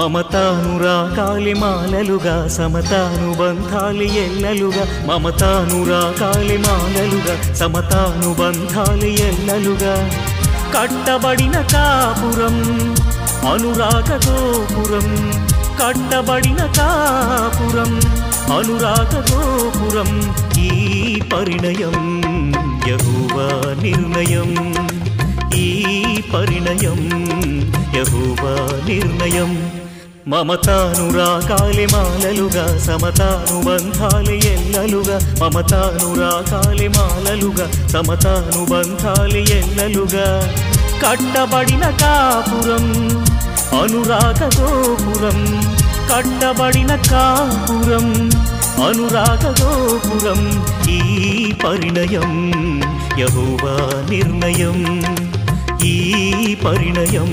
మమతానురాగాలి మాలలుగా సమతానుబంధాలి ఎల్లలుగా మమతానురాగాలి మాలలుగా సమతానుబంధాలి ఎల్లలుగా కట్టబడిన కాపురం అనురాగ గోపురం కట్టబడిన కాపురం అనురాగ గోపురం ఈ పరిణయం యెహోవా నిర్ణయం ఈ పరిణయం యెహోవా నిర్ణయం మమతానురాగాలి మాలలుగా సమతానుబంధాలి ఎల్లలుగా మమతానురాగాలి మాలలుగా సమతానుబంధాలి ఎల్లలుగా కట్టబడిన కాపురం అనురాగ గోపురం కట్టబడిన కాపురం అనురాగ గోపురం ఈ పరిణయం యెహోవా నిర్ణయం ఈ పరిణయం